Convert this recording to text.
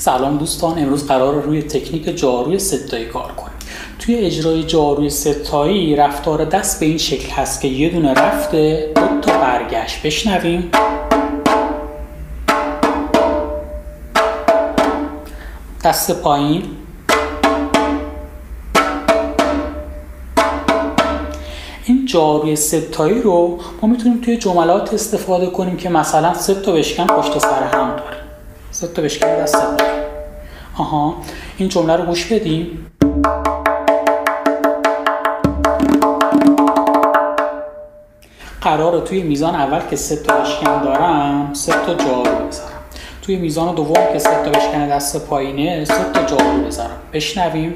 سلام دوستان، امروز قرار روی تکنیک جاروی ستایی کار کنیم. توی اجرای جاروی ستایی رفتار دست به این شکل هست که یه دونه رفته، 2 تا برگشت. بشنویم. دست پایین، این جاروی ستایی رو ما میتونیم توی جملات استفاده کنیم که مثلا 3 تا بشکن پشت سر هم داره. 3 تا بشکن دست پایین. این جمله رو گوش بدیم. قراره توی میزان اول که 3 تا بشکن دارم 3 تا جارو بذارم. توی میزان دوم که 3 تا بشکن دست پایینه 3 تا جارو بذارم. بشنویم.